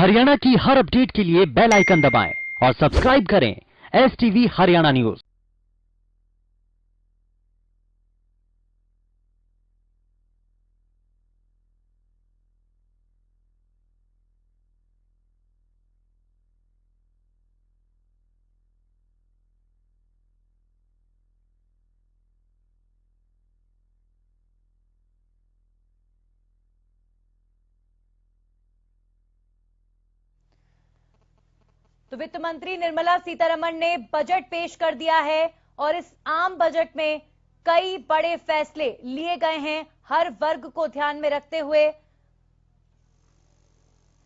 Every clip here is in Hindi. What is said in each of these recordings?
हरियाणा की हर अपडेट के लिए बेल आइकन दबाएं और सब्सक्राइब करें एस टीवी हरियाणा न्यूज। तो वित्त मंत्री निर्मला सीतारमण ने बजट पेश कर दिया है और इस आम बजट में कई बड़े फैसले लिए गए हैं हर वर्ग को ध्यान में रखते हुए,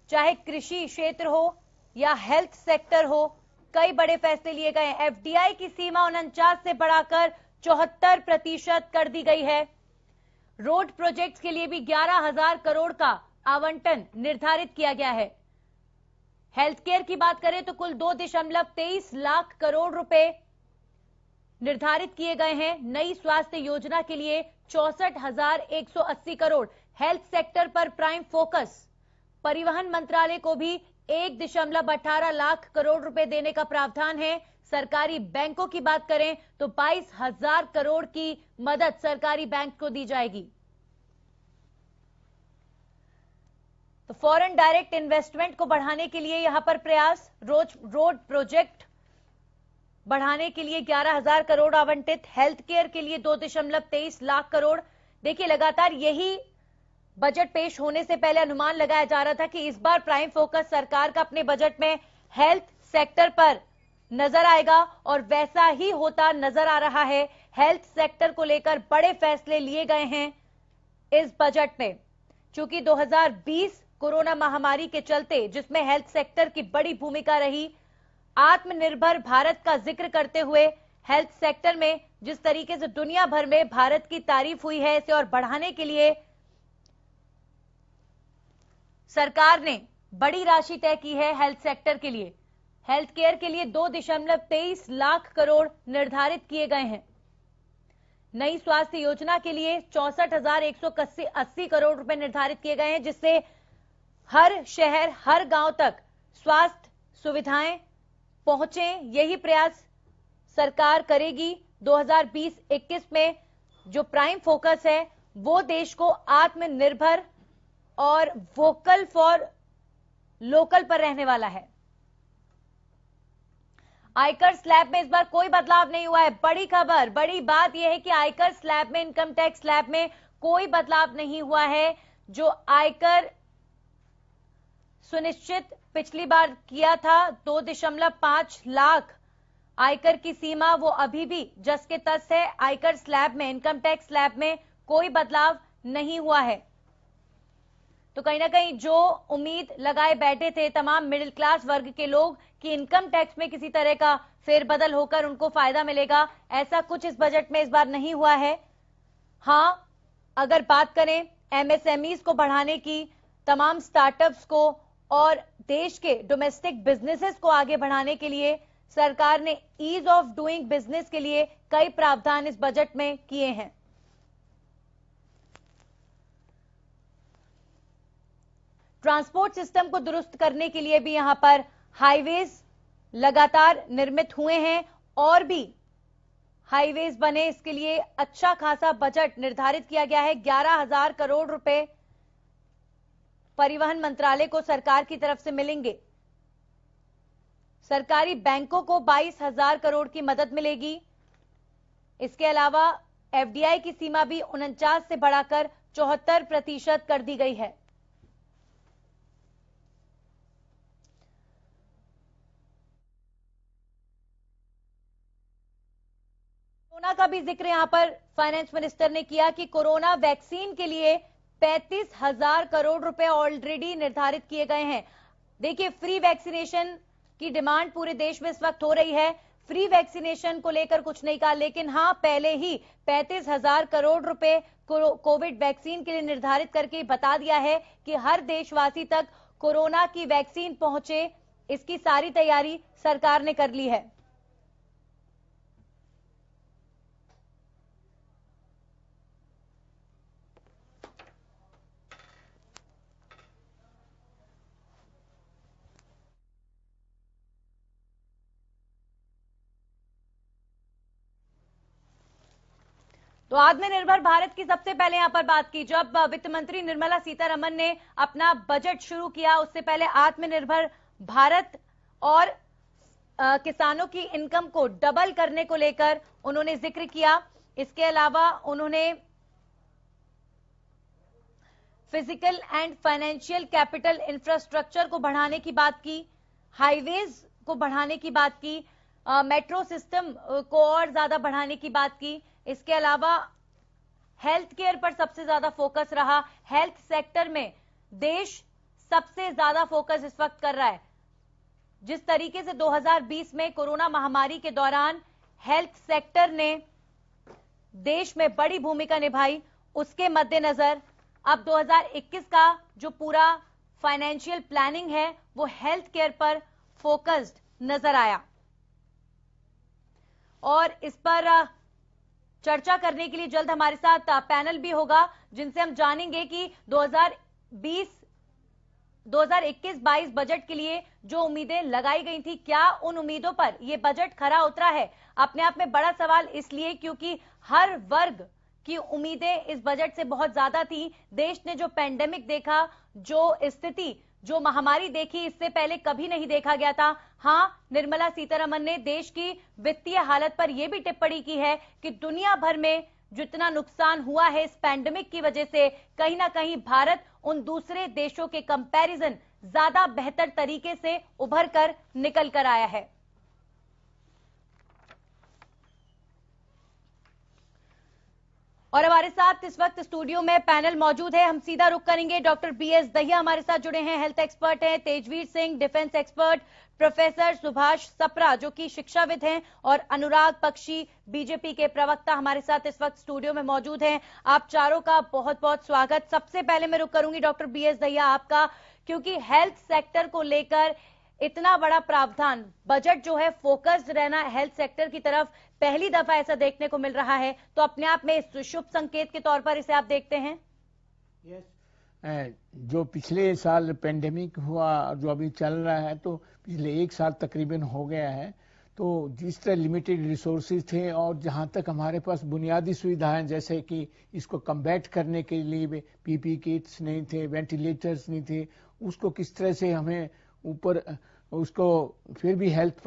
चाहे कृषि क्षेत्र हो या हेल्थ सेक्टर हो। कई बड़े फैसले लिए गए हैं। एफडीआई की सीमा 49 से बढ़ाकर 74% कर दी गई है। रोड प्रोजेक्ट्स के लिए भी 11,000 करोड़ का आवंटन निर्धारित किया गया है। हेल्थ केयर की बात करें तो कुल 2.23 लाख करोड़ रुपए निर्धारित किए गए हैं। नई स्वास्थ्य योजना के लिए 64,180 करोड़। हेल्थ सेक्टर पर प्राइम फोकस। परिवहन मंत्रालय को भी 1.18 लाख करोड़ रुपए देने का प्रावधान है। सरकारी बैंकों की बात करें तो 22,000 करोड़ की मदद सरकारी बैंक को दी जाएगी। तो फॉरेन डायरेक्ट इन्वेस्टमेंट को बढ़ाने के लिए यहां पर प्रयास। रोड प्रोजेक्ट बढ़ाने के लिए 11,000 करोड़ आवंटित। हेल्थ केयर के लिए 2.23 लाख करोड़। देखिए, लगातार यही बजट पेश होने से पहले अनुमान लगाया जा रहा था कि इस बार प्राइम फोकस सरकार का अपने बजट में हेल्थ सेक्टर पर नजर आएगा और वैसा ही होता नजर आ रहा है। हेल्थ सेक्टर को लेकर बड़े फैसले लिए गए हैं इस बजट में। चूंकि 2020 कोरोना महामारी के चलते, जिसमें हेल्थ सेक्टर की बड़ी भूमिका रही, आत्मनिर्भर भारत का जिक्र करते हुए हेल्थ सेक्टर में जिस तरीके से दुनिया भर में भारत की तारीफ हुई है, इसे और बढ़ाने के लिए सरकार ने बड़ी राशि तय की है। हेल्थ सेक्टर के लिए, हेल्थ केयर के लिए 2.23 लाख करोड़ निर्धारित किए गए हैं। नई स्वास्थ्य योजना के लिए 64,180 करोड़ रुपए निर्धारित किए गए हैं, जिससे हर शहर हर गांव तक स्वास्थ्य सुविधाएं पहुंचे। यही प्रयास सरकार करेगी। 2020-21 में जो प्राइम फोकस है वो देश को आत्मनिर्भर और वोकल फॉर लोकल पर रहने वाला है। आयकर स्लैब में इस बार कोई बदलाव नहीं हुआ है। बड़ी खबर, बड़ी बात यह है कि आयकर स्लैब में, इनकम टैक्स स्लैब में कोई बदलाव नहीं हुआ है। जो आयकर सुनिश्चित पिछली बार किया था 2.5 लाख आयकर की सीमा, वो अभी भी जस के तस है। आयकर स्लैब में, इनकम टैक्स स्लैब में कोई बदलाव नहीं हुआ है। तो कहीं ना कहीं जो उम्मीद लगाए बैठे थे तमाम मिडिल क्लास वर्ग के लोग कि इनकम टैक्स में किसी तरह का फेरबदल होकर उनको फायदा मिलेगा, ऐसा कुछ इस बजट में इस बार नहीं हुआ है। हां, अगर बात करें एमएसएमईज को बढ़ाने की, तमाम स्टार्टअप्स को और देश के डोमेस्टिक बिजनेसेस को आगे बढ़ाने के लिए सरकार ने ईज ऑफ डूइंग बिजनेस के लिए कई प्रावधान इस बजट में किए हैं। ट्रांसपोर्ट सिस्टम को दुरुस्त करने के लिए भी यहां पर हाईवेज लगातार निर्मित हुए हैं और भी हाईवेज बने। इसके लिए अच्छा खासा बजट निर्धारित किया गया है। 11,000 करोड़ रुपए परिवहन मंत्रालय को सरकार की तरफ से मिलेंगे। सरकारी बैंकों को 22,000 करोड़ की मदद मिलेगी। इसके अलावा एफडीआई की सीमा भी 49 से बढ़ाकर 74% कर दी गई है। कोरोना का भी जिक्र यहां पर फाइनेंस मिनिस्टर ने किया कि कोरोना वैक्सीन के लिए 35,000 करोड़ रुपए ऑलरेडी निर्धारित किए गए हैं। देखिए, फ्री वैक्सीनेशन की डिमांड पूरे देश में इस वक्त हो रही है। फ्री वैक्सीनेशन को लेकर कुछ नहीं कहा, लेकिन हां, पहले ही 35,000 करोड़ रुपए कोविड वैक्सीन के लिए निर्धारित करके बता दिया है कि हर देशवासी तक कोरोना की वैक्सीन पहुंचे। इसकी सारी तैयारी सरकार ने कर ली है। तो आत्मनिर्भर भारत की सबसे पहले यहां पर बात की। जब वित्त मंत्री निर्मला सीतारमण ने अपना बजट शुरू किया, उससे पहले आत्मनिर्भर भारत और किसानों की इनकम को डबल करने को लेकर उन्होंने जिक्र किया। इसके अलावा उन्होंने physical and financial capital infrastructure को बढ़ाने की बात की, हाईवेज को बढ़ाने की बात की, मेट्रो सिस्टम को और ज्यादा बढ़ाने की बात की। इसके अलावा हेल्थ केयर पर सबसे ज्यादा फोकस रहा। हेल्थ सेक्टर में देश सबसे ज्यादा फोकस इस वक्त कर रहा है। जिस तरीके से 2020 में कोरोना महामारी के दौरान हेल्थ सेक्टर ने देश में बड़ी भूमिका निभाई, उसके मद्देनजर अब 2021 का जो पूरा फाइनेंशियल प्लानिंग है वो हेल्थ केयर पर फोकस्ड नजर आया। और इस पर चर्चा करने के लिए जल्द हमारे साथ पैनल भी होगा, जिनसे हम जानेंगे कि 2021-22 बजट के लिए जो उम्मीदें लगाई गई थी, क्या उन उम्मीदों पर यह बजट खरा उतरा है। अपने आप में बड़ा सवाल इसलिए क्योंकि हर वर्ग की उम्मीदें इस बजट से बहुत ज्यादा थी। देश ने जो पेंडेमिक देखा, जो स्थिति, जो महामारी देखी, इससे पहले कभी नहीं देखा गया था। हां, निर्मला सीतारमण ने देश की वित्तीय हालत पर यह भी टिप्पणी की है कि दुनिया भर में जितना नुकसान हुआ है इस पैंडेमिक की वजह से, कहीं ना कहीं भारत उन दूसरे देशों के कंपैरिजन ज्यादा बेहतर तरीके से उभर कर निकल कर आया है। और हमारे साथ इस वक्त स्टूडियो में पैनल मौजूद है। हम सीधा रुख करेंगे, डॉक्टर बीएस दहिया हमारे साथ जुड़े हैं, हेल्थ एक्सपर्ट हैं, Tejveer Singh defence expert, professor Subhash Sapra जो कि शिक्षाविद हैं, और अनुराग पक्षी बीजेपी के प्रवक्ता हमारे साथ इस वक्त स्टूडियो में मौजूद हैं। आप चारों का बहुत बहुत स्वागत। सबसे पहले मैं रुख करूंगी डॉक्टर बीएस दहिया आपका, क्योंकि हेल्थ सेक्टर को लेकर इतना बड़ा प्रावधान, बजट जो है फोकस्ड रहना हेल्थ सेक्टर की तरफ, पहली दफा ऐसा देखने को मिल रहा है, तो अपने आप में इस शुभ संकेत के तौर पर इसे आप देखते हैं? जो पिछले साल पेंडेमिक हुआ, जो अभी चल रहा है, तो पिछले एक साल तकरीबन हो गया है, तो जिस तरह लिमिटेड रिसोर्सेज थे और जहां तक हमारे पास बुनियादी सुविधाएं, जैसे कि इसको कम्बैट करने के लिए पीपी किट्स नहीं थे, वेंटिलेटर्स नहीं थे, उसको किस तरह से हमें ऊपर उसको फिर भी हेल्थ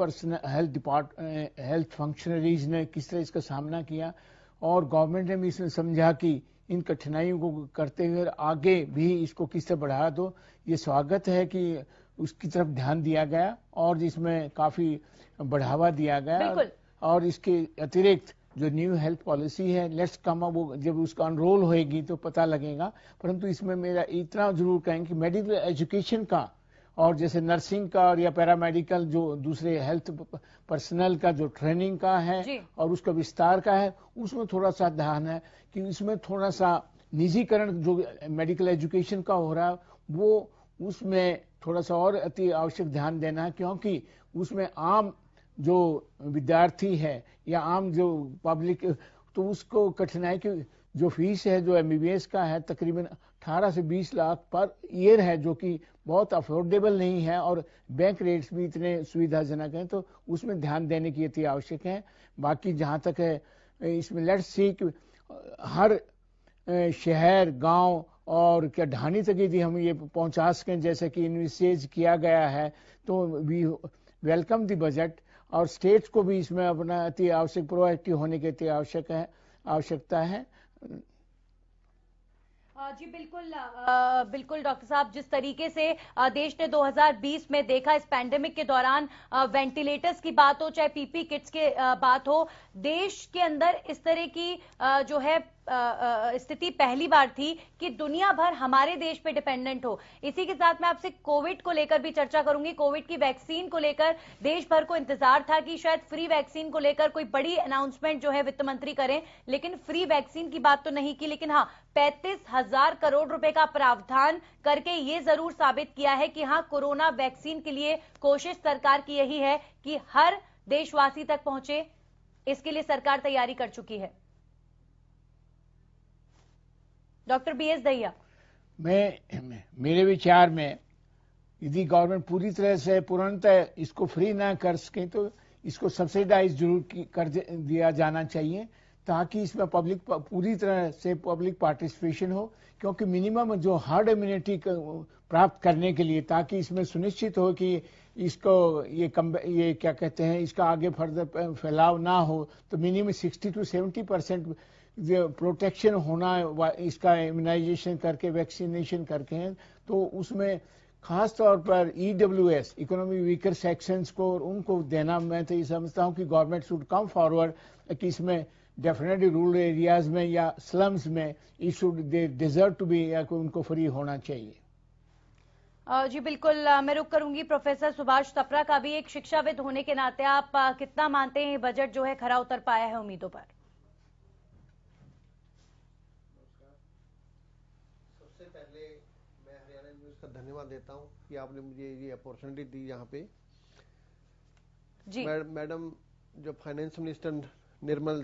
फंक्शनरीज ने किस तरह इसका सामना किया, और गवर्नमेंट ने भी इसमें समझा कि इन कठिनाइयों को करते हुए आगे भी इसको किस तरह बढ़ा दो। ये स्वागत है कि उसकी तरफ ध्यान दिया गया और जिसमें काफी बढ़ावा दिया गया। और इसके अतिरिक्त जो न्यू हेल्थ पॉलिसी है, लेट्स कम, वो जब उसका अनरोल होएगी तो पता लगेगा। परंतु इसमें मेरा इतना जरूर कहें कि मेडिकल एजुकेशन का और जैसे नर्सिंग का और या पैरामेडिकल जो दूसरे हेल्थ पर्सनल का जो ट्रेनिंग का है और उसका विस्तार का है, उसमें थोड़ा सा ध्यान है कि इसमें थोड़ा सा निजीकरण जो मेडिकल एजुकेशन का हो रहा है, वो उसमें थोड़ा सा और अति आवश्यक ध्यान देना है, क्योंकि उसमें आम जो विद्यार्थी है या आम जो पब्लिक, तो उसको कठिनाई की जो फीस है जो एमबीबीएस का है तकरीबन 18 से 20 लाख पर ईयर है, जो कि बहुत अफोर्डेबल नहीं है और बैंक रेट्स भी इतने सुविधाजनक हैं, तो उसमें ध्यान देने की अति आवश्यक है। बाकी जहां तक है इसमें लेट्स सी हर शहर, गांव और क्या ढाणी तक यदि हम ये पहुंचा सकें जैसे कि इनिशिएट किया गया है, तो वी वेलकम द बजट। और स्टेट्स को भी इसमें अपना अति आवश्यक प्रोएक्टिव होने की अति आवश्यकता है। जी बिल्कुल, बिल्कुल डॉक्टर साहब, जिस तरीके से देश ने 2020 में देखा, इस पैंडेमिक के दौरान वेंटिलेटर्स की बात हो चाहे पीपी किट्स की बात हो, देश के अंदर इस तरह की जो है स्थिति पहली बार थी कि दुनिया भर हमारे देश पे डिपेंडेंट हो। इसी के साथ मैं आपसे कोविड को लेकर भी चर्चा करूंगी। कोविड की वैक्सीन को लेकर देश भर को इंतजार था कि शायद फ्री वैक्सीन को लेकर कोई बड़ी अनाउंसमेंट जो है वित्त मंत्री करें, लेकिन फ्री वैक्सीन की बात तो नहीं की। लेकिन हाँ, 35,000 करोड़ रुपए का प्रावधान करके ये जरूर साबित किया है कि हाँ, कोरोना वैक्सीन के लिए कोशिश सरकार की यही है कि हर देशवासी तक पहुंचे। इसके लिए सरकार तैयारी कर चुकी है। डॉक्टर बीएस दहिया, मेरे विचार में यदि गवर्नमेंट पूरी तरह से पूर्णतः इसको फ्री ना कर सके तो इसको सब्सिडाइज जरूर कर दिया जाना चाहिए, ताकि इसमें पब्लिक पूरी तरह से पब्लिक पार्टिसिपेशन हो, क्योंकि मिनिमम जो हार्ड इम्यूनिटी प्राप्त करने के लिए, ताकि इसमें सुनिश्चित हो कि इसको ये क्या कहते हैं, इसका आगे फर्दर फैलाव ना हो, तो मिनिमम 60 to 70% प्रोटेक्शन होना इसका इम्यूनाइजेशन करके, वैक्सीनेशन करके हैं। तो उसमें खास तौर पर EWS इकोनॉमी वीकर सेक्शंस को और उनको देना, मैं तो ये समझता हूं कि गवर्नमेंट शुड कम फॉरवर्ड कि इसमें डेफिनेटली रूरल एरियाज में या स्लम्स में दे डिजर्व टू बी, या उनको फ्री होना चाहिए। जी बिल्कुल, मैं रुक करूंगी प्रोफेसर सुभाष तपरा का भी। एक शिक्षाविद होने के नाते आप कितना मानते हैं बजट जो है खरा उतर पाया है उम्मीदों पर? सबसे पहले मैं हरियाणा न्यूज का धन्यवाद देता हूं कि आपने मुझे ये अपॉर्चुनिटी दी यहाँ पे। जी मैडम जो फाइनेंस मिनिस्टर निर्मला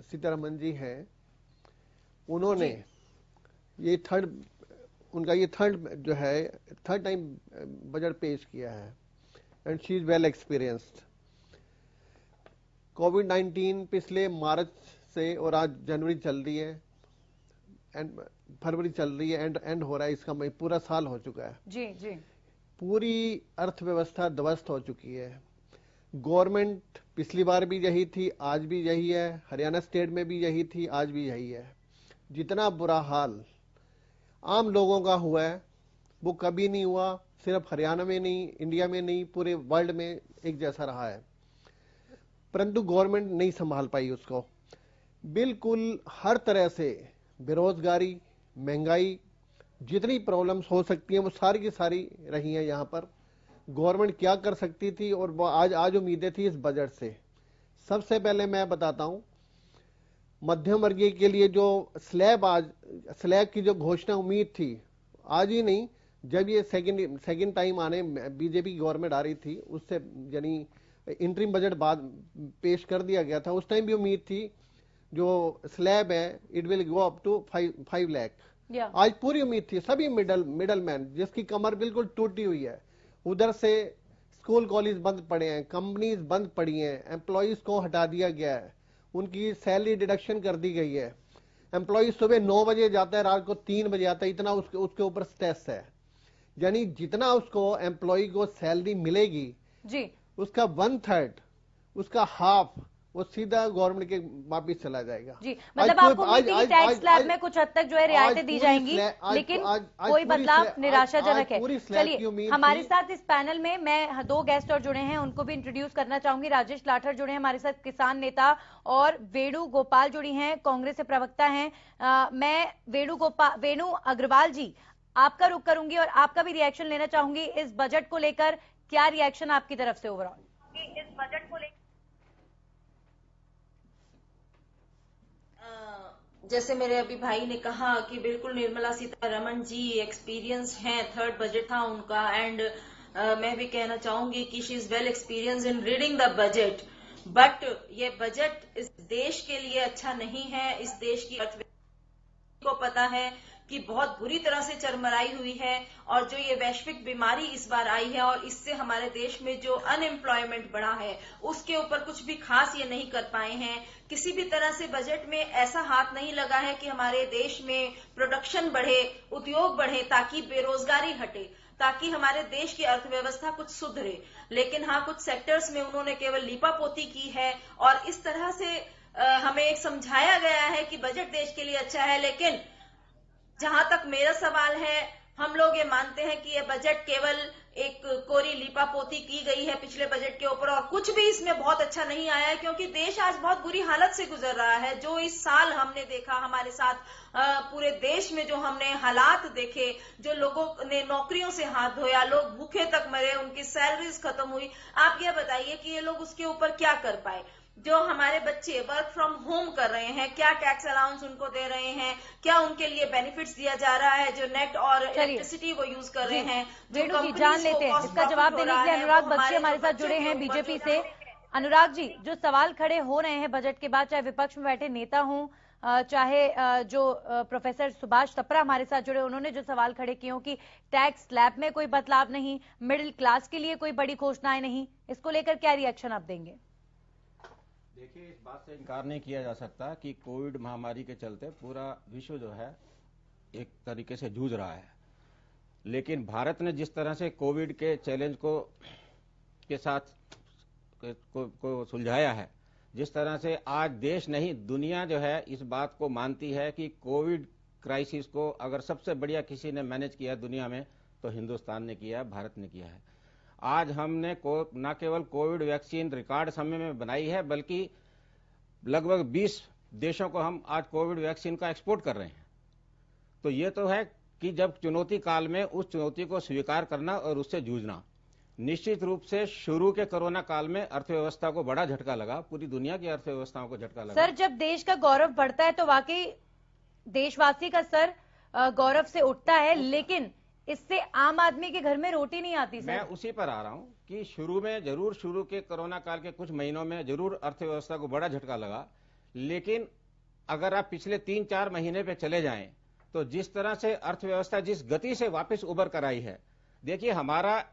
सीतारमन जी हैं, उन्होंने ये थर्ड टाइम बजट पेश किया है and she is well experienced. कोविड-19 पिछले मार्च से और आज जनवरी चल रही है एंड फरवरी चल रही है, एंड हो रहा है, इसका पूरा साल हो चुका है। जी जी, पूरी अर्थव्यवस्था ध्वस्त हो चुकी है। गवर्नमेंट पिछली बार भी यही थी, आज भी यही है, हरियाणा स्टेट में भी यही थी, आज भी यही है। जितना बुरा हाल आम लोगों का हुआ है वो कभी नहीं हुआ, सिर्फ हरियाणा में नहीं, इंडिया में नहीं, पूरे वर्ल्ड में एक जैसा रहा है। परंतु गवर्नमेंट नहीं संभाल पाई उसको। बिल्कुल हर तरह से बेरोजगारी, महंगाई, जितनी प्रॉब्लम्स हो सकती हैं वो सारी की सारी रही हैं यहाँ पर। गवर्नमेंट क्या कर सकती थी और वो आज उम्मीदें थी इस बजट से। सबसे पहले मैं बताता हूं, मध्यम वर्गीय के लिए जो स्लैब की जो घोषणा उम्मीद थी, आज ही नहीं, जब ये सेकंड टाइम आने बीजेपी गवर्नमेंट आ रही थी, उससे यानी इंटरिम बजट बाद पेश कर दिया गया था, उस टाइम भी उम्मीद थी जो स्लैब है it will go up to 5 lakh. आज पूरी उम्मीद थी। सभी मिडल मैन जिसकी कमर बिल्कुल टूटी हुई है, उधर से स्कूल कॉलेज बंद पड़े हैं, कंपनीज बंद पड़ी हैं, एम्प्लॉइज को हटा दिया गया है, उनकी सैलरी डिडक्शन कर दी गई है। एम्प्लॉइज सुबह 9 बजे जाता है, रात को 3 बजे आता है, इतना उसके ऊपर स्ट्रेस है। यानी जितना उसको एम्प्लॉय को सैलरी मिलेगी जी, उसका 1/3, उसका हाफ वो सीधा गवर्नमेंट के वापिस चला जाएगा। जी, मतलब आपको उम्मीद थी कि टैक्स स्लैब में कुछ हद तक जो है रियायतें दी जाएंगी, लेकिन कोई बदलाव निराशाजनक है। चलिए, हमारे साथ इस पैनल में मैं 2 गेस्ट और जुड़े हैं, उनको भी इंट्रोड्यूस करना चाहूंगी। राजेश लाठर जुड़े हैं हमारे साथ, किसान नेता, और वेणु गोपाल जुड़ी हैं, कांग्रेस से प्रवक्ता हैं। मैं वेणु अग्रवाल जी, आपका रुख करूंगी और आपका भी रिएक्शन लेना चाहूंगी इस बजट को लेकर। क्या रिएक्शन आपकी तरफ से ओवरऑल इस बजट को लेकर? जैसे मेरे अभी भाई ने कहा कि बिल्कुल निर्मला सीतारमण जी एक्सपीरियंस हैं, थर्ड बजट था उनका, एंड मैं भी कहना चाहूंगी कि she is well experience in reading the budget. But ये बजट इस देश के लिए अच्छा नहीं है। इस देश की अर्थव्यवस्था को पता है कि बहुत बुरी तरह से चरमराई हुई है, और जो ये वैश्विक बीमारी इस बार आई है और इससे हमारे देश में जो अनएम्प्लॉयमेंट बढ़ा है, उसके ऊपर कुछ भी खास ये नहीं कर पाए हैं। किसी भी तरह से बजट में ऐसा हाथ नहीं लगा है कि हमारे देश में प्रोडक्शन बढ़े, उद्योग बढ़े, ताकि बेरोजगारी हटे, ताकि हमारे देश की अर्थव्यवस्था कुछ सुधरे। लेकिन हाँ, कुछ सेक्टर्स में उन्होंने केवल लीपापोती की है, और इस तरह से हमें एक समझाया गया है कि बजट देश के लिए अच्छा है। लेकिन जहां तक मेरा सवाल है, हम लोग ये मानते हैं कि ये बजट केवल एक कोरी लीपापोती की गई है पिछले बजट के ऊपर, और कुछ भी इसमें बहुत अच्छा नहीं आया है, क्योंकि देश आज बहुत बुरी हालत से गुजर रहा है। जो इस साल हमने देखा हमारे साथ, पूरे देश में जो हमने हालात देखे, जो लोगों ने नौकरियों से हाथ धोया, लोग भूखे तक मरे, उनकी सैलरीज खत्म हुई। आप ये बताइए कि ये लोग उसके ऊपर क्या कर पाए? जो हमारे बच्चे वर्क फ्रॉम होम कर रहे हैं, क्या टैक्स अलाउंस उनको दे रहे हैं? क्या उनके लिए बेनिफिट्स दिया जा रहा है? जो नेट और इलेक्ट्रिसिटी वो यूज कर रहे हैं, वेणु जी जान लेते हैं। इसका जवाब देने के लिए अनुराग बख्शी हमारे साथ जुड़े हैं बीजेपी से। अनुराग जी, जो सवाल खड़े हो रहे हैं बजट के बाद, चाहे विपक्ष में बैठे नेता हों, चाहे जो प्रोफेसर सुभाष तपरा हमारे साथ जुड़े, उन्होंने जो सवाल खड़े किए कि टैक्स स्लैब में कोई बदलाव नहीं, मिडिल क्लास के लिए कोई बड़ी घोषणाएं नहीं, इसको लेकर क्या रिएक्शन आप देंगे? देखिए, इस बात से इनकार नहीं किया जा सकता कि कोविड महामारी के चलते पूरा विश्व जो है एक तरीके से जूझ रहा है, लेकिन भारत ने जिस तरह से कोविड के चैलेंज के साथ को सुलझाया है, जिस तरह से आज देश नहीं दुनिया जो है इस बात को मानती है कि कोविड क्राइसिस को अगर सबसे बढ़िया किसी ने मैनेज किया दुनिया में तो हिंदुस्तान ने किया है, भारत ने किया है। आज हमने न केवल कोविड वैक्सीन रिकॉर्ड समय में बनाई है, बल्कि लगभग 20 देशों को हम आज कोविड वैक्सीन का एक्सपोर्ट कर रहे हैं। तो ये तो है कि जब चुनौती काल में उस चुनौती को स्वीकार करना और उससे जूझना। निश्चित रूप से शुरू के कोरोना काल में अर्थव्यवस्था को बड़ा झटका लगा, पूरी दुनिया की अर्थव्यवस्थाओं को झटका लगा। सर, जब देश का गौरव बढ़ता है तो वाकई देशवासी का सर गौरव से उठता है, लेकिन इससे आम आदमी के घर में रोटी नहीं आती। सर, मैं उसी पर आ रहा हूं कि शुरू के कोरोना काल के कुछ महीनों में जरूर अर्थव्यवस्था को बड़ा झटका लगा, लेकिन अगर आप पिछले 3-4 महीने पे चले जाएं तो जिस तरह से अर्थव्यवस्था जिस गति से वापस उभर कर आई है, देखिए हमारा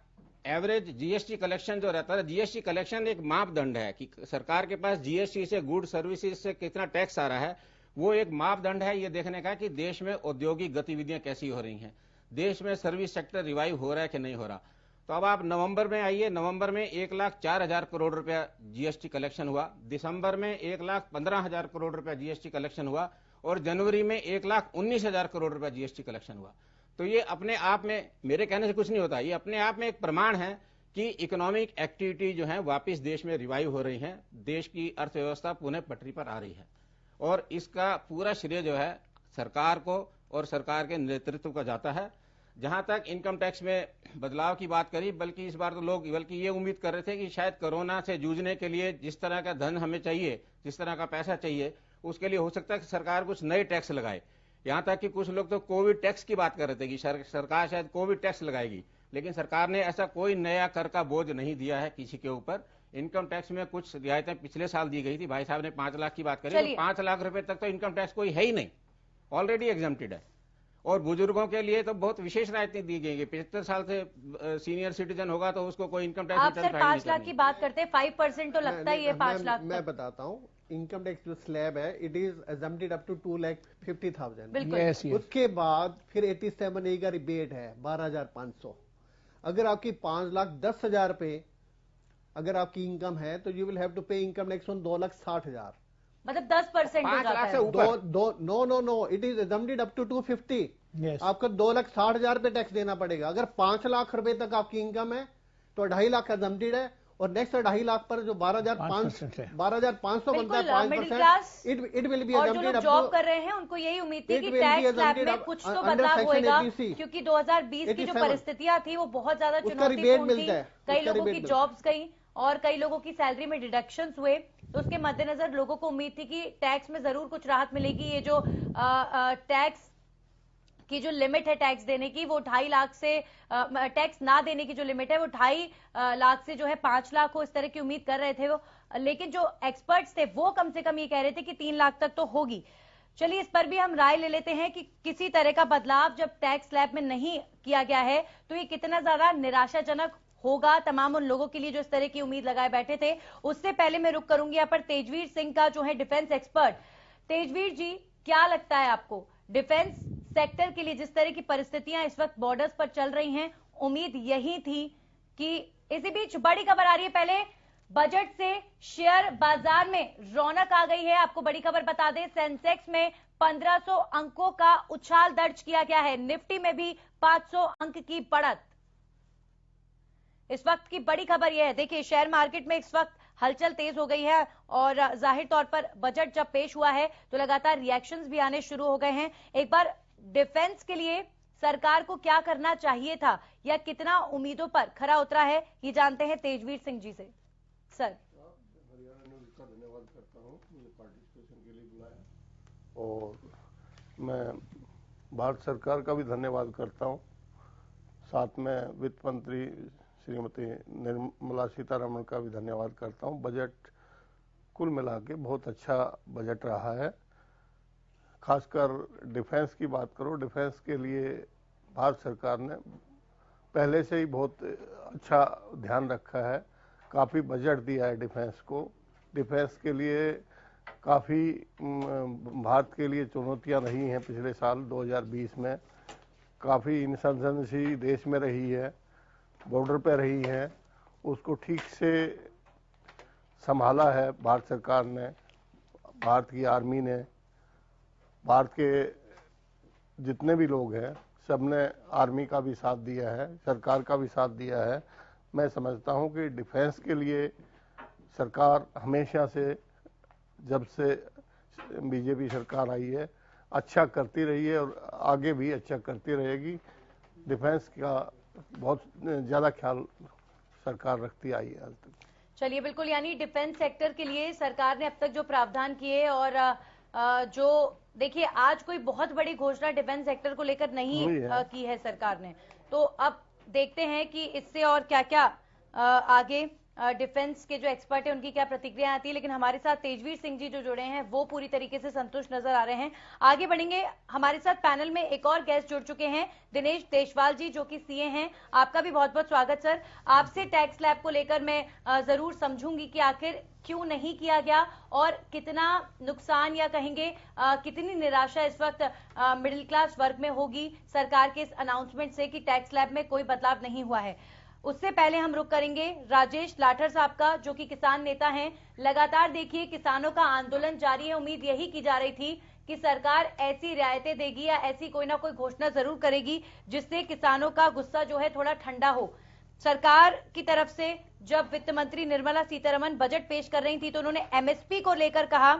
एवरेज जीएसटी कलेक्शन जो रहता है, जीएसटी कलेक्शन एक मापदंड है कि सरकार के पास जीएसटी से गुड सर्विसेज से कितना टैक्स आ रहा है, वो एक मापदंड है ये देखने का कि देश में औद्योगिक गतिविधियां कैसी हो रही हैं, देश में सर्विस सेक्टर रिवाइव हो रहा है कि नहीं हो रहा। तो अब आप नवंबर में आइए, नवंबर में 1,04,000 करोड़ रुपया जीएसटी कलेक्शन हुआ, दिसंबर में 1,15,000 करोड़ रुपया जीएसटी कलेक्शन हुआ और जनवरी में 1,19,000 करोड़ रुपया जीएसटी कलेक्शन हुआ। तो ये अपने आप में, मेरे कहने से कुछ नहीं होता, ये अपने आप में एक प्रमाण है कि इकोनॉमिक एक्टिविटी जो है वापस देश में रिवाइव हो रही है, देश की अर्थव्यवस्था पुनः पटरी पर आ रही है और इसका पूरा श्रेय जो है सरकार को और सरकार के नेतृत्व का जाता है। जहां तक इनकम टैक्स में बदलाव की बात करी, बल्कि इस बार तो लोग ये उम्मीद कर रहे थे कि शायद कोरोना से जूझने के लिए जिस तरह का धन हमें चाहिए, जिस तरह का पैसा चाहिए, उसके लिए हो सकता है कि सरकार कुछ नए टैक्स लगाए। यहां तक कि कुछ लोग तो कोविड टैक्स की बात कर रहे थे कि सरकार शायद कोविड टैक्स लगाएगी, लेकिन सरकार ने ऐसा कोई नया कर का बोझ नहीं दिया है किसी के ऊपर। इनकम टैक्स में कुछ रियायतें पिछले साल दी गई थी, भाई साहब ने 5 लाख की बात करी, तो 5 लाख रुपए तक तो इनकम टैक्स कोई है ही नहीं, ऑलरेडी एग्जम्प्टेड है। और बुजुर्गों के लिए तो बहुत विशेष राहतें दी गई है, 75 साल से सीनियर सिटीजन होगा तो उसको कोई इनकम टैक्स आप सर 5 लाख की बात करते हैं, 5% तो लगता ही है 5 लाख। मैं बताता हूँ, इनकम टैक्स जो स्लैब है it is exempted up to 2,50,000। बिल्कुल। उसके बाद फिर 87A का रिबेट है 12,500। अगर आपकी 5,10,000 पे अगर आपकी इनकम है तो you will have to pay income tax on 2,60,000, मतलब 10% हो जाता है। No it is exempted up to 250। आपको 2,60,000 पे टैक्स देना पड़ेगा। अगर 5 लाख रुपए तक आपकी इनकम है तो 2.5 लाख एग्जम्प्टेड है और नेक्स्ट 2.5 लाख पर जो 12,500 बनता है 5%, इट विल बी और जो लोग जॉब कर रहे हैं उनको यही उम्मीद थी कि टैक्स स्लैब में कुछ तो बदलाव होगा, क्योंकि 2020 की जो परिस्थितियां थी वो बहुत ज्यादा चुनौतीपूर्ण थी। कई लोगों की जॉब्स गई और कई लोगों की सैलरी में डिडक्शंस हुए, तो उसके मद्देनजर लोगों को उम्मीद थी कि टैक्स में जरूर कुछ राहत मिलेगी। ये जो टैक्स की जो लिमिट है टैक्स देने की, वो 2.5 लाख से टैक्स ना देने की जो लिमिट है वो 2.5 लाख से जो है 5 लाख हो, इस तरह की उम्मीद कर रहे थे वो। लेकिन जो एक्सपर्ट्स थे वो कम से कम ये कह रहे थे कि 3 लाख तक तो होगी। चलिए इस पर भी हम राय ले लेते हैं कि किसी तरह का बदलाव जब टैक्स स्लैब में नहीं किया गया है तो ये कितना ज्यादा निराशाजनक होगा तमाम उन लोगों के लिए जो इस तरह की उम्मीद लगाए बैठे थे। उससे पहले मैं रुक करूंगी यहाँ पर तेजवीर सिंह का, जो है डिफेंस एक्सपर्ट। तेजवीर जी, क्या लगता है आपको डिफेंस सेक्टर के लिए जिस तरह की परिस्थितियां इस वक्त बॉर्डर्स पर चल रही हैं, उम्मीद यही थी कि इसी बीच बड़ी खबर आ रही है। पहले बजट से शेयर बाजार में रौनक आ गई है। आपको बड़ी खबर बता दें, सेंसेक्स में 1500 अंकों का उछाल दर्ज किया गया है, निफ्टी में भी 500 अंक की बढ़त। इस वक्त की बड़ी खबर यह है, देखिए शेयर मार्केट में इस वक्त हलचल तेज हो गई है और जाहिर तौर पर बजट जब पेश हुआ है तो लगातार रिएक्शंस भी आने शुरू हो गए हैं। एक बार डिफेंस के लिए सरकार को क्या करना चाहिए था या कितना उम्मीदों पर खरा उतरा है, ये जानते हैं तेजवीर सिंह जी से। सर, हरियाणा न्यूज का धन्यवाद करता हूँ मुझे पार्टिसिपेशन के लिए बुलाया, और मैं भारत सरकार का भी धन्यवाद करता हूँ, साथ में वित्त मंत्री श्रीमती निर्मला सीतारमण का भी धन्यवाद करता हूँ। बजट कुल मिला के बहुत अच्छा बजट रहा है। खासकर डिफेंस की बात करो, डिफेंस के लिए भारत सरकार ने पहले से ही बहुत अच्छा ध्यान रखा है, काफ़ी बजट दिया है डिफेंस को, डिफेंस के लिए काफ़ी भारत के लिए चुनौतियां रही हैं। पिछले साल 2020 में काफ़ी इंसर्जेंसी देश में रही है, बॉर्डर पे रही है, उसको ठीक से संभाला है भारत सरकार ने, भारत की आर्मी ने, भारत के जितने भी लोग हैं सबने आर्मी का भी साथ दिया है, सरकार का भी साथ दिया है। मैं समझता हूं कि डिफेंस के लिए सरकार हमेशा से, जब से बीजेपी सरकार आई है, अच्छा करती रही है और आगे भी अच्छा करती रहेगी। डिफेंस का बहुत ज़्यादा ख्याल सरकार रखती आई है आज तक। चलिए, बिल्कुल, यानी डिफेंस सेक्टर के लिए सरकार ने अब तक जो प्रावधान किए और जो देखिए आज कोई बहुत बड़ी घोषणा डिफेंस सेक्टर को लेकर नहीं की है सरकार ने, तो अब देखते हैं कि इससे और क्या क्या आगे डिफेंस के जो एक्सपर्ट हैं उनकी क्या प्रतिक्रिया आती है। लेकिन हमारे साथ तेजवीर सिंह जी जो जुड़े हैं वो पूरी तरीके से संतुष्ट नजर आ रहे हैं। आगे बढ़ेंगे, हमारे साथ पैनल में एक और गेस्ट जुड़ चुके हैं, दिनेश देशवाल जी जो कि सीए हैं। आपका भी बहुत बहुत स्वागत सर। आपसे टैक्स स्लैब को लेकर मैं जरूर समझूंगी कि आखिर क्यों नहीं किया गया और कितना नुकसान या कहेंगे कितनी निराशा इस वक्त मिडिल क्लास वर्ग में होगी सरकार के इस अनाउंसमेंट से कि टैक्स स्लैब में कोई बदलाव नहीं हुआ है। उससे पहले हम रुक करेंगे राजेश लाठर साहब का, जो कि किसान नेता हैं। लगातार देखिए किसानों का आंदोलन जारी है। उम्मीद यही की जा रही थी कि सरकार ऐसी रियायतें देगी या ऐसी कोई ना कोई घोषणा जरूर करेगी जिससे किसानों का गुस्सा जो है थोड़ा ठंडा हो। सरकार की तरफ से जब वित्त मंत्री निर्मला सीतारमण बजट पेश कर रही थी तो उन्होंने एमएसपी को लेकर कहा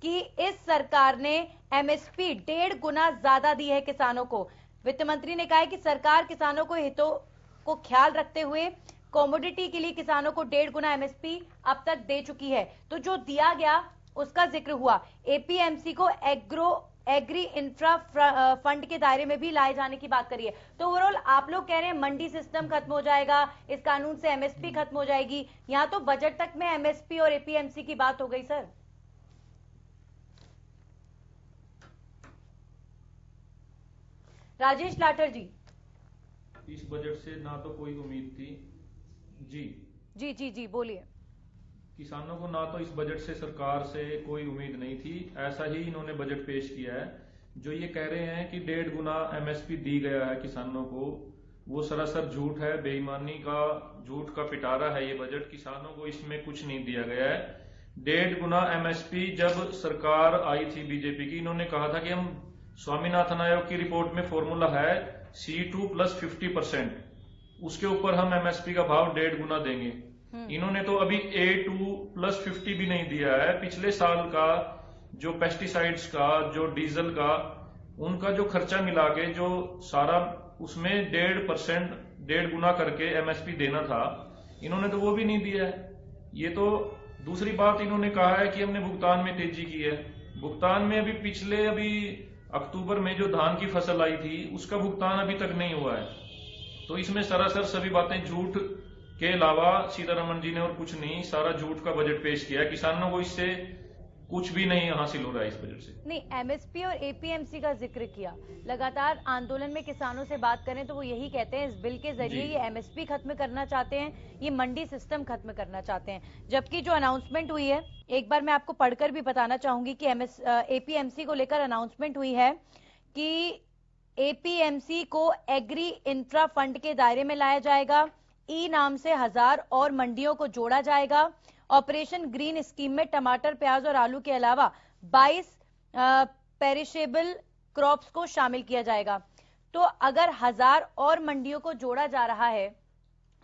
कि इस सरकार ने एमएसपी 1.5 गुना ज्यादा दी है किसानों को। वित्त मंत्री ने कहा है कि सरकार किसानों को हितों को ख्याल रखते हुए कमोडिटी के लिए किसानों को 1.5 गुना एमएसपी अब तक दे चुकी है। तो जो दिया गया उसका जिक्र हुआ। एपीएमसी को एग्री इंफ्रा फंड के दायरे में भी लाए जाने की बात करी है। तो ओवरऑल आप लोग कह रहे हैं मंडी सिस्टम खत्म हो जाएगा, इस कानून से एमएसपी खत्म हो जाएगी। यहां तो बजट तक में एमएसपी और एपीएमसी की बात हो गई सर। राजेश लाठर जी, इस बजट से ना तो कोई उम्मीद थी जी जी जी जी बोलिए। किसानों को ना तो इस बजट से सरकार से कोई उम्मीद नहीं थी, ऐसा ही इन्होंने बजट पेश किया है। जो ये कह रहे हैं कि 1.5 गुना एमएसपी दी गया है किसानों को, वो सरासर झूठ है, बेईमानी का, झूठ का पिटारा है ये बजट। किसानों को इसमें कुछ नहीं दिया गया है। 1.5 गुना एमएसपी जब सरकार आई थी बीजेपी की, इन्होंने कहा था कि हम स्वामीनाथन आयोग की रिपोर्ट में फॉर्मूला है C2 + 50%, उसके ऊपर हम एमएसपी का भाव 1.5 गुना देंगे। इन्होंने तो अभी A2 + 50 भी नहीं दिया है। पिछले साल का जो पेस्टिसाइड्स का, जो डीजल का, उनका जो खर्चा मिला के जो सारा उसमें 1.5% गुना करके एमएसपी देना था, इन्होंने तो वो भी नहीं दिया है। ये तो दूसरी बात इन्होंने कहा है कि हमने भुगतान में तेजी की है। भुगतान में अभी अक्टूबर में जो धान की फसल आई थी उसका भुगतान अभी तक नहीं हुआ है। तो इसमें सरासर सभी बातें झूठ के अलावा सीतारमण जी ने और कुछ नहीं, सारा झूठ का बजट पेश किया। किसानों को इससे कुछ भी नहीं हासिल हो रहा है इस बजट से। नहीं, एमएसपी और एपीएमसी का जिक्र किया। लगातार आंदोलन में किसानों से बात करें तो वो यही कहते हैं इस बिल के जरिए ये एमएसपी खत्म करना चाहते हैं, ये मंडी सिस्टम खत्म करना चाहते हैं। जबकि जो अनाउंसमेंट हुई है, एक बार मैं आपको पढ़कर भी बताना चाहूंगी कि एपीएमसी को लेकर अनाउंसमेंट हुई है कि एपीएमसी को एग्री इंफ्रा फंड के दायरे में लाया जाएगा। ई नाम से 1000 और मंडियों को जोड़ा जाएगा। ऑपरेशन ग्रीन स्कीम में टमाटर, प्याज और आलू के अलावा 22 पेरिशेबल क्रॉप्स को शामिल किया जाएगा। तो अगर 1000 और मंडियों को जोड़ा जा रहा है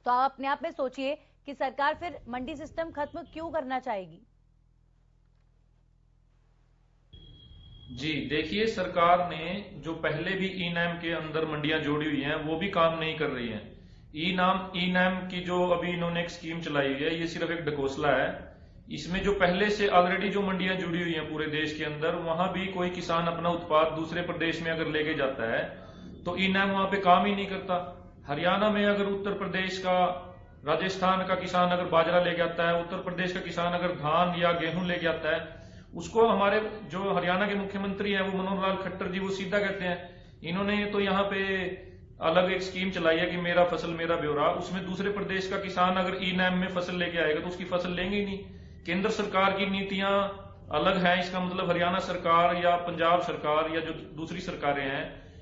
तो आप अपने आप में सोचिए कि सरकार फिर मंडी सिस्टम खत्म क्यों करना चाहेगी। जी देखिए, सरकार ने जो पहले भी ई नैम के अंदर मंडियां जोड़ी हुई हैं वो भी काम नहीं कर रही हैं। ई नैम की जो अभी इन्होंने एक स्कीम चलाई हुई है, ये सिर्फ एक ढकोसला है। इसमें जो पहले से ऑलरेडी जो मंडियां जुड़ी हुई हैं पूरे देश के अंदर, वहां भी कोई किसान अपना उत्पाद दूसरे प्रदेश में अगर लेके जाता है तो ई नैम वहां पे काम ही नहीं करता। हरियाणा में अगर उत्तर प्रदेश का, राजस्थान का किसान अगर बाजरा लेके आता है, उत्तर प्रदेश का किसान अगर धान या गेहूं लेके आता है, उसको हमारे जो हरियाणा के मुख्यमंत्री हैं वो मनोहर लाल खट्टर जी वो सीधा कहते हैं। इन्होंने तो यहाँ पे अलग एक स्कीम चलाई है कि मेरा फसल मेरा ब्यौरा, उसमें दूसरे प्रदेश का किसान अगर ई नैम में फसल लेके आएगा तो उसकी फसल लेंगे ही नहीं। केंद्र सरकार की नीतियां अलग है, इसका मतलब हरियाणा सरकार या पंजाब सरकार या जो दूसरी सरकारें हैं,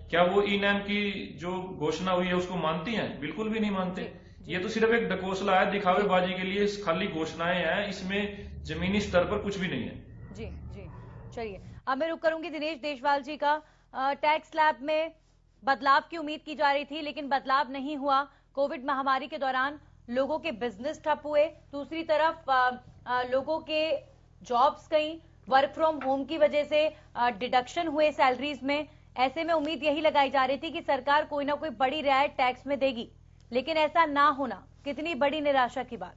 क्या वो ई-नैम की जो घोषणा हुई है उसको मानती हैं? बिल्कुल भी नहीं मानते। ये तो सिर्फ एक ढकोसला है, दिखावेबाजी के लिए खाली घोषणाएं हैं, इसमें जमीनी स्तर पर कुछ भी नहीं है। जी जी, चलिए अब मैं रुक करूंगी दिनेश देशवाल जी का। टैक्स स्लैब में बदलाव की उम्मीद की जा रही थी, लेकिन बदलाव नहीं हुआ। कोविड महामारी के दौरान लोगों के बिजनेस ठप हुए, दूसरी तरफ लोगों के जॉब्स गई, वर्क फ्रॉम होम की वजह से डिडक्शन हुए सैलरीज में। ऐसे में उम्मीद यही लगाई जा रही थी कि सरकार कोई ना कोई बड़ी रियायत टैक्स में देगी, लेकिन ऐसा ना होना कितनी बड़ी निराशा की बात।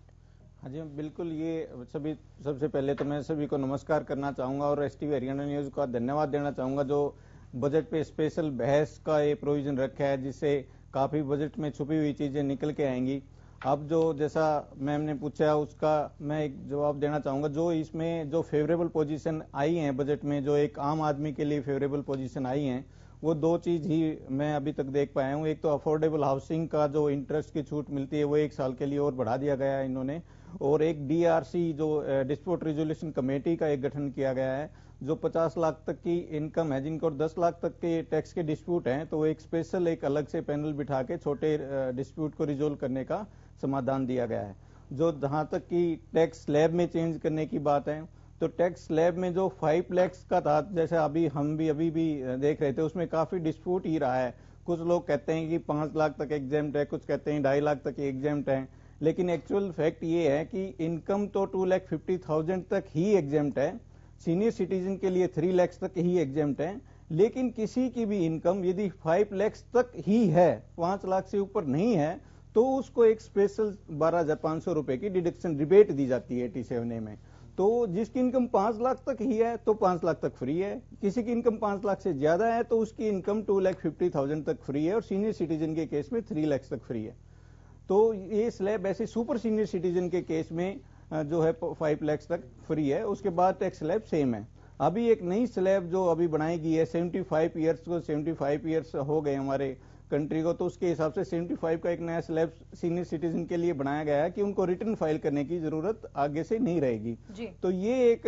हाँ जी, बिल्कुल। ये सबसे पहले तो मैं सभी को नमस्कार करना चाहूंगा और एसटीवी हरियाणा न्यूज का धन्यवाद देना चाहूंगा जो बजट पे स्पेशल बहस का ये प्रोविजन रखा है, जिससे काफी बजट में छुपी हुई चीजें निकल के आएंगी। अब जो जैसा मैम ने पूछा उसका मैं एक जवाब देना चाहूंगा। जो इसमें जो फेवरेबल पोजीशन आई है बजट में, जो एक आम आदमी के लिए फेवरेबल पोजीशन आई है, वो दो चीज ही मैं अभी तक देख पाया हूँ। एक तो अफोर्डेबल हाउसिंग का जो इंटरेस्ट की छूट मिलती है वो 1 साल के लिए और बढ़ा दिया गया है इन्होंने, और एक डीआरसी जो डिस्प्यूट रिजोल्यूशन कमेटी का एक गठन किया गया है, जो 50 लाख तक की इनकम है जिनको 10 लाख तक के टैक्स के डिस्प्यूट हैं, तो एक स्पेशल एक अलग से पैनल बिठा के छोटे डिस्प्यूट को रिजोल्व करने का समाधान दिया गया है। जो जहां तक की टैक्स स्लैब में चेंज करने की बात है, तो टैक्स स्लैब में जो 5 लाख का था, जैसे हम अभी भी देख रहे थे, उसमें काफी डिस्प्यूट ही रहा है। कुछ लोग कहते हैं कि 5 लाख तक एग्जेम्प्ट है, कुछ कहते हैं 2.5 लाख तक एग्जेम्प्ट है, लेकिन एक्चुअल फैक्ट ये है कि इनकम तो 2,50,000 तक ही एग्जेम्प्ट है, सीनियर सिटीजन के लिए 3 लाख तक ही एग्जेम्प्ट है, लेकिन किसी की भी इनकम यदि 5 लाख तक ही है, 5 लाख से ऊपर नहीं है, तो उसको एक स्पेशल 12,500 रुपए की डिडक्शन रिबेट दी जाती है 87A में। तो जिसकी इनकम 5 लाख तक ही है तो 5 लाख तक फ्री है, किसी की इनकम 5 लाख से ज्यादा है तो उसकी इनकम 2,50,000 तक फ्री है, और सीनियर सिटीजन के केस में 3 लाख तक फ्री है। तो ये स्लैब ऐसे सुपर सीनियर सिटीजन के केस में जो है 5 लाख तक फ्री है। उसके बाद टैक्स स्लैब सेम है। अभी एक नई स्लैब जो अभी बनाई गई है 75 ईयर्स को, 75 ईयर्स हो गए हमारे कंट्री को, तो उसके हिसाब से 75 का एक नया स्लैब सीनियर सिटीजन के लिए बनाया गया है कि उनको रिटर्न फाइल करने की जरूरत आगे से नहीं रहेगी। तो ये एक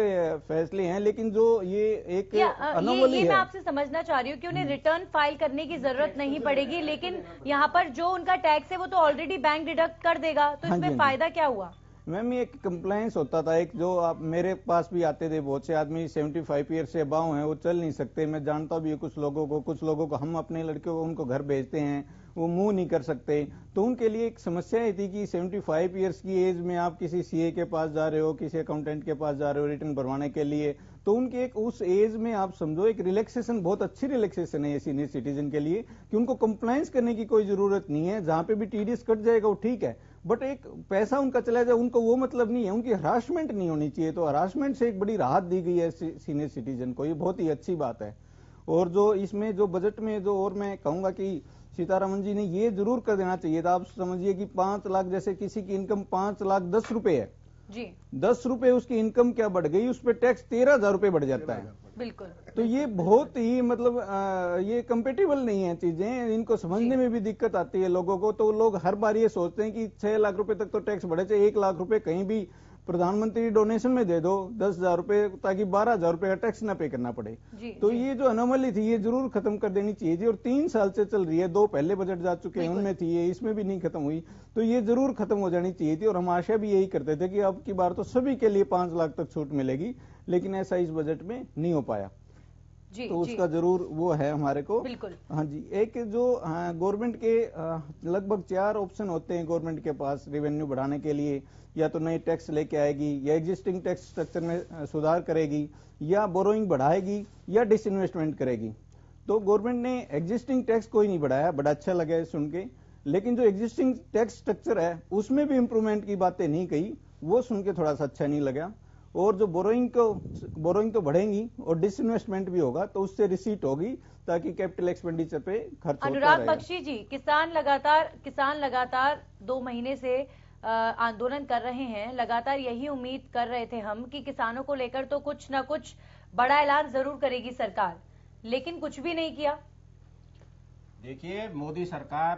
फैसले हैं, लेकिन जो ये एक अनोमली है, मैं आपसे समझना चाह रही हूँ कि उन्हें रिटर्न फाइल करने की जरूरत नहीं पड़ेगी, लेकिन यहाँ पर जो उनका टैक्स है वो तो ऑलरेडी बैंक डिडक्ट कर देगा, तो इसमें फायदा क्या हुआ? मैम, ये एक कंप्लायंस होता था, एक जो आप मेरे पास भी आते थे बहुत से आदमी 75 ईयर से अबाव हैं, वो चल नहीं सकते। मैं जानता भी कुछ लोगों को हम अपने लड़के को उनको घर भेजते हैं, वो मूव नहीं कर सकते, तो उनके लिए एक समस्या ये थी कि 75 ईयर्स की एज में आप किसी सीए के पास जा रहे हो, किसी अकाउंटेंट के पास जा रहे हो रिटर्न भरवाने के लिए, तो उनके एक उस एज में आप समझो एक रिलैक्सेशन, बहुत अच्छी रिलैक्सेशन है ये सीनियर सिटीजन के लिए कि उनको कंप्लायंस करने की कोई जरूरत नहीं है। जहां पे भी टीडीएस कट जाएगा वो ठीक है, बट एक पैसा उनका चला जाए उनको वो मतलब नहीं है, उनकी हरासमेंट नहीं होनी चाहिए। तो हरासमेंट से एक बड़ी राहत दी गई है सीनियर सिटीजन को, ये बहुत ही अच्छी बात है। और जो इसमें जो बजट में जो और मैं कहूंगा कि सीतारमन जी ने ये जरूर कर देना चाहिए था। आप समझिए कि 5 लाख, जैसे किसी की इनकम 5,10,000 रुपए है जी, 10 रुपए उसकी इनकम क्या बढ़ गई, उस पर टैक्स 13,000 रुपए बढ़ जाता है। बिल्कुल। तो ये बहुत ही मतलब ये कंपेटेबल नहीं है चीजें, इनको समझने में भी दिक्कत आती है लोगों को। तो लोग हर बार ये सोचते हैं कि 6 लाख रुपए तक तो टैक्स बढ़े, चाहे 1 लाख रुपए कहीं भी प्रधानमंत्री डोनेशन में दे दो 10,000 रुपए, ताकि 12,000 रुपए का टैक्स ना पे करना पड़े। तो ये जो अनोमली थी ये जरूर खत्म कर देनी चाहिए थी, और 3 साल से चल रही है, 2 पहले बजट जा चुके हैं उनमें थी ये, इसमें भी नहीं खत्म हुई, तो ये जरूर खत्म हो जानी चाहिए थी। और हम आशा भी यही करते थे कि अब की बार तो सभी के लिए 5 लाख तक छूट मिलेगी, लेकिन ऐसा इस बजट में नहीं हो पाया। तो उसका जरूर वो है हमारे को। बिल्कुल। हाँ जी, एक जो गवर्नमेंट के लगभग 4 ऑप्शन होते हैं गवर्नमेंट के पास रेवेन्यू बढ़ाने के लिए, या तो नए टैक्स लेके आएगी, या एग्जिस्टिंग टैक्स स्ट्रक्चर में सुधार करेगी, या बोरोइंग बढ़ाएगी, या डिसइन्वेस्टमेंट करेगी। तो गवर्नमेंट ने एग्जिस्टिंग टैक्स कोई नहीं बढ़ाया, बड़ा अच्छा लगा सुन के, लेकिन जो एग्जिस्टिंग टैक्स स्ट्रक्चर है उसमें भी इंप्रूवमेंट की बातें नहीं कही, वो सुन के थोड़ा सा अच्छा नहीं लगा। और जो बोरोइंग तो बढ़ेंगी और डिसइन्वेस्टमेंट भी होगा, तो उससे रिसीट होगी, ताकि कैपिटल एक्सपेंडिचर पे खर्च होता रहेगा। अनुराग बख्शी जी, किसान लगातार 2 महीने से आंदोलन कर रहे हैं, लगातार यही उम्मीद कर रहे थे हम कि किसानों को लेकर तो कुछ ना कुछ बड़ा ऐलान जरूर करेगी सरकार, लेकिन कुछ भी नहीं किया। देखिए, मोदी सरकार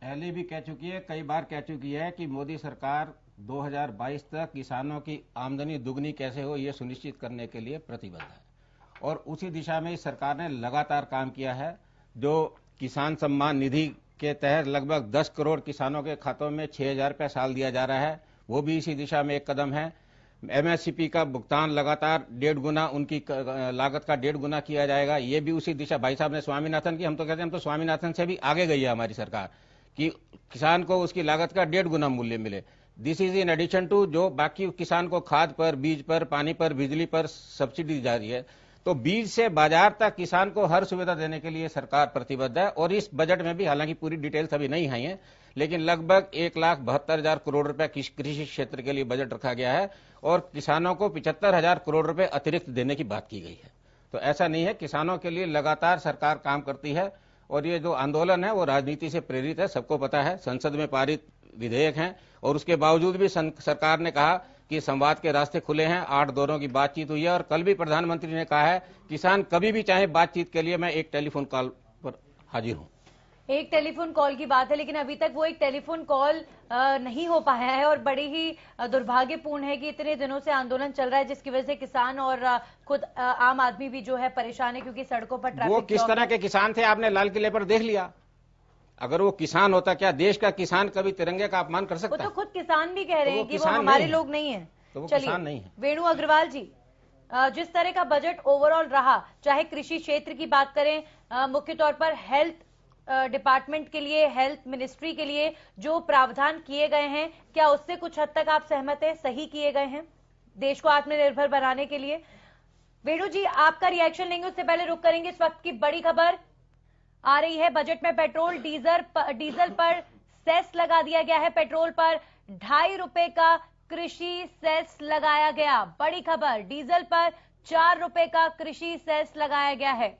पहले भी कह चुकी है, कई बार कह चुकी है कि मोदी सरकार 2022 तक किसानों की आमदनी दुगनी कैसे हो ये सुनिश्चित करने के लिए प्रतिबद्ध है और उसी दिशा में सरकार ने लगातार काम किया है। जो किसान सम्मान निधि के तहत लगभग 10 करोड़ किसानों के खातों में 6,000 रुपये साल दिया जा रहा है, वो भी इसी दिशा में एक कदम है। एमएसपी का भुगतान लगातार 1.5 गुना, उनकी लागत का 1.5 गुना किया जाएगा, ये भी उसी दिशा। भाई साहब ने स्वामीनाथन की, हम तो कहते हैं हम तो स्वामीनाथन से भी आगे गई है हमारी सरकार कि किसान को उसकी लागत का 1.5 गुना मूल्य मिले। This is in addition to जो बाकी किसान को खाद पर, बीज पर, पानी पर, बिजली पर सब्सिडी दी जा रही है। तो बीज से बाजार तक किसान को हर सुविधा देने के लिए सरकार प्रतिबद्ध है और इस बजट में भी, हालांकि पूरी डिटेल्स अभी नहीं आई है, लेकिन लगभग 1,72,000 करोड़ रुपए कृषि क्षेत्र के लिए बजट रखा गया है और किसानों को 75,000 करोड़ रुपए अतिरिक्त देने की बात की गई है। तो ऐसा नहीं है, किसानों के लिए लगातार सरकार काम करती है और ये जो आंदोलन है वो राजनीति से प्रेरित है, सबको पता है। संसद में पारित विधेयक हैं और उसके बावजूद भी सरकार ने कहा कि संवाद के रास्ते खुले हैं। 8 दौरों की बातचीत हुई है और कल भी प्रधानमंत्री ने कहा है किसान कभी भी चाहे बातचीत के लिए मैं एक टेलीफोन कॉल पर हाजिर हूं। एक टेलीफोन कॉल की बात है, लेकिन अभी तक वो एक टेलीफोन कॉल नहीं हो पाया है और बड़ी ही दुर्भाग्यपूर्ण है कि इतने दिनों से आंदोलन चल रहा है जिसकी वजह से किसान और खुद आम आदमी भी जो है परेशान है क्योंकि सड़कों पर ट्रैफिक। वो किस तरह के किसान थे आपने लाल किले पर देख लिया। अगर वो किसान होता, क्या देश का किसान कभी तिरंगे का अपमान कर सकता है? वो तो खुद किसान भी कह रहे हैं कि वो किसान हमारे नहीं लोग नहीं है। तो वो चलिए, किसान नहीं है। वेणु अग्रवाल जी, जिस तरह का बजट ओवरऑल रहा, चाहे कृषि क्षेत्र की बात करें, मुख्य तौर पर हेल्थ डिपार्टमेंट के लिए, हेल्थ मिनिस्ट्री के लिए जो प्रावधान किए गए हैं, क्या उससे कुछ हद तक आप सहमत हैं, सही किए गए हैं देश को आत्मनिर्भर बनाने के लिए? वेणु जी, आपका रिएक्शन लेंगे, उससे पहले रुक करेंगे इस वक्त की बड़ी खबर आ रही है। बजट में पेट्रोल डीजल पर सेस लगा दिया गया है। पेट्रोल पर 2.5 रुपए का कृषि सेस लगाया गया। बड़ी खबर, डीजल पर 4 रुपए का कृषि सेस लगाया गया है।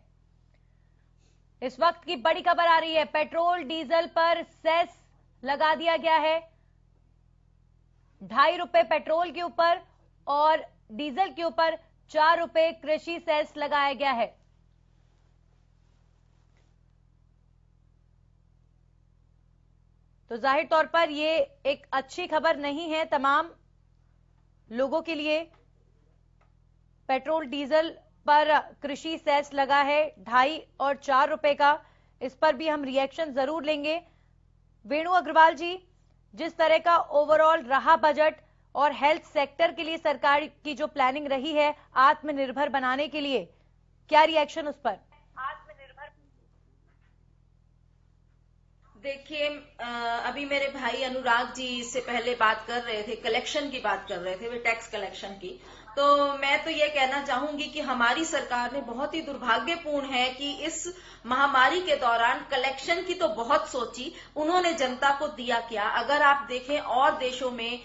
इस वक्त की बड़ी खबर आ रही है, पेट्रोल डीजल पर सेस लगा दिया गया है। 2.5 रुपए पेट्रोल के ऊपर और डीजल के ऊपर 4 रुपए कृषि सेस लगाया गया है। तो जाहिर तौर पर ये एक अच्छी खबर नहीं है तमाम लोगों के लिए। पेट्रोल डीजल पर कृषि सेस लगा है 2.5 और 4 रुपए का। इस पर भी हम रिएक्शन जरूर लेंगे। वेणु अग्रवाल जी, जिस तरह का ओवरऑल रहा बजट और हेल्थ सेक्टर के लिए सरकार की जो प्लानिंग रही है आत्मनिर्भर बनाने के लिए, क्या रिएक्शन उस पर? देखिए, अभी मेरे भाई अनुराग जी इससे पहले बात कर रहे थे, कलेक्शन की बात कर रहे थे, वे टैक्स कलेक्शन की। तो मैं तो ये कहना चाहूंगी कि हमारी सरकार ने बहुत ही दुर्भाग्यपूर्ण है कि इस महामारी के दौरान कलेक्शन की तो बहुत सोची, उन्होंने जनता को दिया क्या? अगर आप देखें और देशों में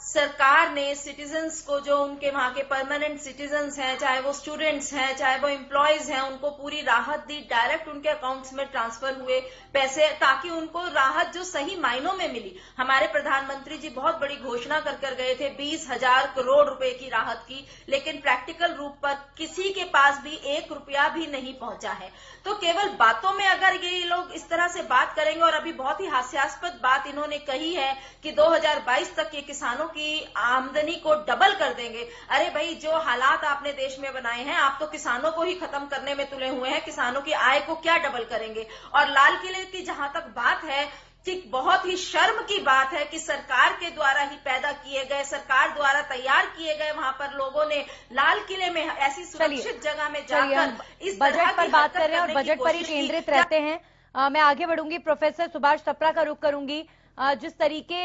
सरकार ने सिटीजन्स को, जो उनके वहां के परमानेंट सिटीजन्स हैं, चाहे वो स्टूडेंट्स हैं, चाहे वो एम्प्लॉयज हैं, उनको पूरी राहत दी, डायरेक्ट उनके अकाउंट्स में ट्रांसफर हुए पैसे, ताकि उनको राहत जो सही मायनों में मिली। हमारे प्रधानमंत्री जी बहुत बड़ी घोषणा कर गए थे 20,000 करोड़ रुपए की राहत की, लेकिन प्रैक्टिकल रूप पर किसी के पास भी 1 रुपया भी नहीं पहुंचा है। तो केवल बातों में अगर ये लोग इस तरह से बात करेंगे, और अभी बहुत ही हास्यास्पद बात इन्होंने कही है कि 2022 तक ये किसानों की आमदनी को डबल कर देंगे। अरे भाई, जो हालात आपने देश में बनाए हैं, आप तो किसानों को ही खत्म करने में तुले हुए हैं, किसानों की आय को क्या डबल करेंगे? और लाल किले की जहां तक बात है, ठीक बहुत ही शर्म की बात है कि सरकार के द्वारा ही पैदा किए गए, सरकार द्वारा तैयार किए गए वहां पर लोगों ने लाल किले में ऐसी सुरक्षित जगह में जाकर इस बजट पर बात कर रहे हैं और बजट पर ही केंद्रित रहते हैं। मैं आगे बढ़ूंगी, प्रोफेसर सुभाष टपरा का रुख करूंगी। जिस तरीके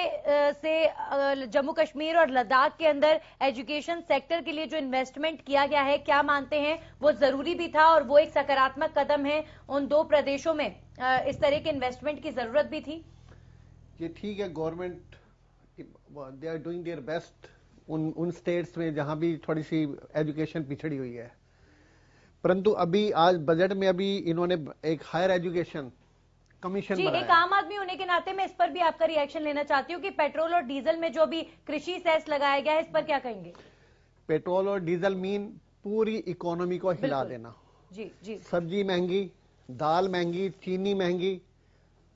से जम्मू कश्मीर और लद्दाख के अंदर एजुकेशन सेक्टर के लिए जो इन्वेस्टमेंट किया गया है, क्या मानते हैं वो जरूरी भी था और वो एक सकारात्मक कदम है? उन 2 प्रदेशों में इस तरह के इन्वेस्टमेंट की जरूरत भी थी? ये ठीक है, government they are doing their best उन स्टेट्स में जहां भी थोड़ी सी एजुकेशन पिछड़ी हुई है। परंतु अभी आज बजट में अभी इन्होंने एक हायर एजुकेशन कमीशन जी, एक आम आदमी होने के नाते मैं इस पर भी आपका रिएक्शन लेना चाहती हूँ कि पेट्रोल और डीजल में जो भी कृषि सेस लगाया गया है, इस पर क्या कहेंगे? पेट्रोल और डीजल मीन पूरी इकोनॉमी को हिला देना। जी जी, सब्जी महंगी, दाल महंगी, चीनी महंगी,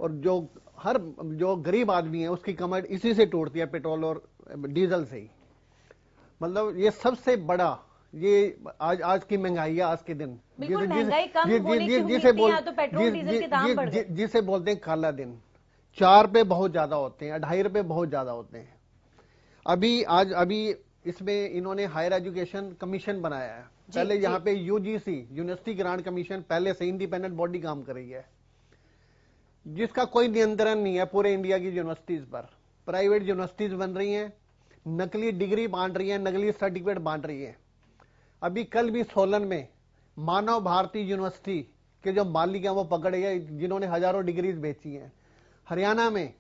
और जो गरीब आदमी है उसकी कमर इसी से टूटती है, पेट्रोल और डीजल से ही। मतलब ये सबसे बड़ा, ये आज की महंगाई है आज के दिन, बिल्कुल महंगाई कम होने की उम्मीद थी, या तो पेट्रोल डीजल के दाम बढ़ गए, जिसे बोलते हैं काला दिन। 4 रुपए बहुत ज्यादा होते हैं, 2.5 रुपए बहुत ज्यादा होते हैं। अभी इसमें इन्होंने हायर एजुकेशन कमीशन बनाया है। पहले यहाँ पे यूजीसी, यूनिवर्सिटी ग्रांट कमीशन, पहले से इंडिपेंडेंट बॉडी काम कर रही है, जिसका कोई नियंत्रण नहीं है पूरे इंडिया की यूनिवर्सिटीज पर। प्राइवेट यूनिवर्सिटीज बन रही हैं, नकली डिग्री बांट रही है, नकली सर्टिफिकेट बांट रही है। अभी कल भी सोलन में मानव भारती यूनिवर्सिटी के जो मालिक हैं वो पकड़े गए, जिन्होंने हजारों डिग्रीज बेची हैं। हरियाणा में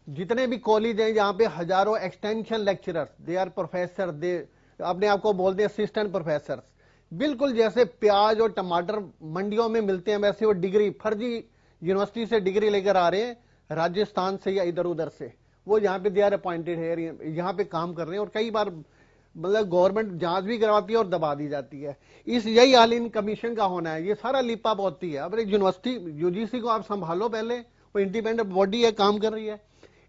जितने भी कॉलेज हैं जहां पे हजारों extension lecturers, they are professor, they अपने आप को बोलते हैं असिस्टेंट प्रोफेसर, बिल्कुल जैसे प्याज और टमाटर मंडियों में मिलते हैं वैसे वो डिग्री, फर्जी यूनिवर्सिटी से डिग्री लेकर आ रहे हैं, राजस्थान से या इधर उधर से। वो यहाँ पे दे आर अपॉइंटेड है, यहाँ पे काम कर रहे हैं, और कई बार मतलब गवर्नमेंट जांच भी करवाती है और दबा दी जाती है। यही हाल इन कमीशन का होना है, ये सारा लिपा पोती है। अब यूनिवर्सिटी यूजीसी को आप संभालो, पहले वो इंडिपेंडेंट बॉडी है, काम कर रही है।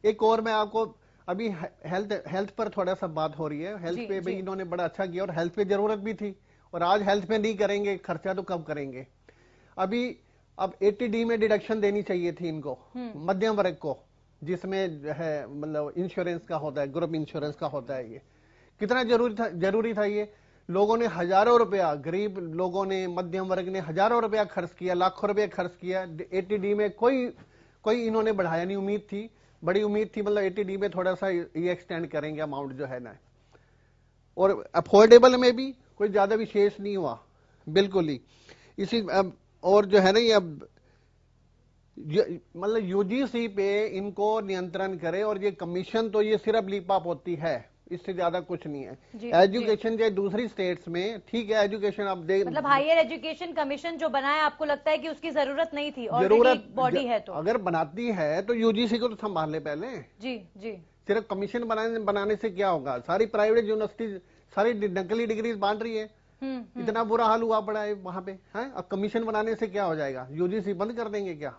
एक और मैं आपको, अभी हेल्थ पर थोड़ा सा बात हो रही है, हेल्थ पे भी इन्होंने बड़ा अच्छा किया, और हेल्थ पे जरूरत भी थी, और आज हेल्थ पे नहीं करेंगे खर्चा तो कब करेंगे। अब 80D में डिडक्शन देनी चाहिए थी इनको, मध्यम वर्ग को, जिसमें है मतलब इंश्योरेंस का होता है, ग्रुप इंश्योरेंस का होता है। ये कितना जरूरी था ये। लोगों ने हजारों रुपया, गरीब लोगों ने, मध्यम वर्ग ने हजारों रुपया खर्च किया, लाखों रुपया खर्च किया। 80D में कोई इन्होंने बढ़ाया नहीं, उम्मीद थी, बड़ी उम्मीद थी, मतलब 80D में थोड़ा सा ये एक्सटेंड करेंगे अमाउंट जो है ना, और अफोर्डेबल में भी कोई ज्यादा विशेष नहीं हुआ, बिल्कुल ही। इसी और जो है ना ये अब मतलब यूजीसी पे इनको नियंत्रण करे, और ये कमीशन तो ये सिर्फ लीपा पोती है, इससे ज्यादा कुछ नहीं है। एजुकेशन जो दूसरी स्टेट्स में ठीक है, एजुकेशन आप देख, मतलब हायर एजुकेशन कमीशन जो बनाया, आपको लगता है कि उसकी जरूरत नहीं थी, जरूरत बॉडी है तो अगर बनाती है तो यूजीसी को तो संभाल ले पहले। जी। सिर्फ कमीशन बनाने से क्या होगा? सारी प्राइवेट यूनिवर्सिटी सारी नकली डिग्रीज बांट रही है, इतना बुरा हाल हुआ पड़ा है वहां पे, है? अब कमीशन बनाने से क्या हो जाएगा? यूजीसी बंद कर देंगे क्या?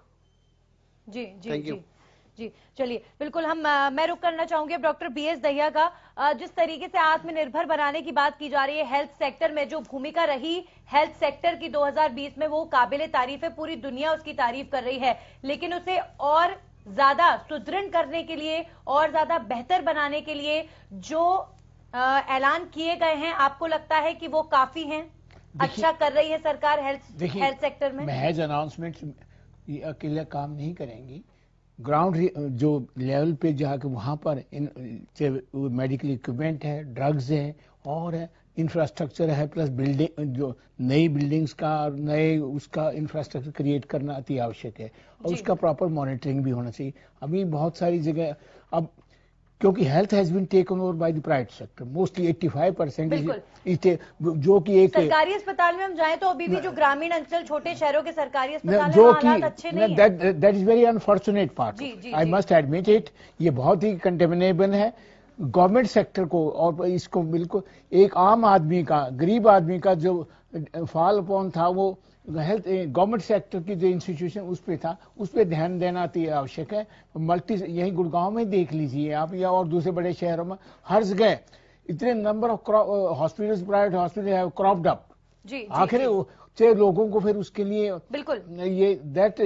जी। चलिए, बिल्कुल मैं रुक करना चाहूंगी अब डॉक्टर BS दहिया का। जिस तरीके से आत्मनिर्भर बनाने की बात की जा रही है हेल्थ सेक्टर में, जो भूमिका रही हेल्थ सेक्टर की 2020 में, वो काबिले तारीफ है, पूरी दुनिया उसकी तारीफ कर रही है, लेकिन उसे और ज्यादा सुदृढ़ करने के लिए और ज्यादा बेहतर बनाने के लिए जो ऐलान किए गए हैं, आपको लगता है कि वो काफी हैं? अच्छा कर रही है सरकार हेल्थ सेक्टर में? महज अनाउंसमेंट ये अकेले काम नहीं करेंगी। ग्राउंड जो लेवल पे जाकर वहां पर मेडिकल इक्विपमेंट है, ड्रग्स है, और इंफ्रास्ट्रक्चर है, प्लस बिल्डिंग, जो नई बिल्डिंग्स का और नए उसका इंफ्रास्ट्रक्चर क्रिएट करना अति आवश्यक है, और उसका प्रॉपर मॉनिटरिंग भी होना चाहिए। अभी बहुत सारी जगह अब क्योंकि health has been taken over by the private sector, mostly 85% जो कि एक सरकारी अस्पताल में हम जाएं तो अभी भी जो ग्रामीण अंचल, छोटे शहरों के सरकारी अस्पताल हैं, हालात अच्छे नहीं है। That is very unfortunate part, I must admit it. ये बहुत ही कंटेमिनेबल है गवर्नमेंट सेक्टर को, और इसको बिल्कुल एक आम आदमी का, गरीब आदमी का जो फॉल अपॉन था, वो हेल्थ गवर्नमेंट सेक्टर की जो इंस्टीट्यूशन उस पे था, उस पे ध्यान देना अति आवश्यक है। यही गुड़गांव में देख लीजिए आप, या और दूसरे बड़े शहरों में हर जगह इतने number of hospitals, private hospital have cropped up. आखिर चाहिए लोगों को फिर उसके लिए बिल्कुल ये दैट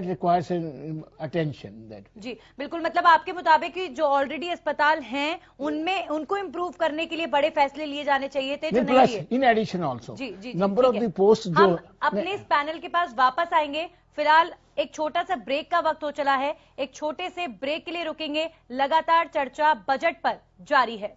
रिक्वायर्स अटेंशन दैट। जी बिल्कुल, मतलब आपके मुताबिक कि जो ऑलरेडी अस्पताल हैं उनमें उनको इम्प्रूव करने के लिए बड़े फैसले लिए जाने चाहिए थे, जो नहीं लिए। इन एडिशन ऑल्सो जी नंबर ऑफ द पोस्ट जो हम अपने इस पैनल के पास वापस आएंगे। फिलहाल एक छोटा सा ब्रेक का वक्त हो चला है, एक छोटे से ब्रेक के लिए रुकेंगे। लगातार चर्चा बजट पर जारी है।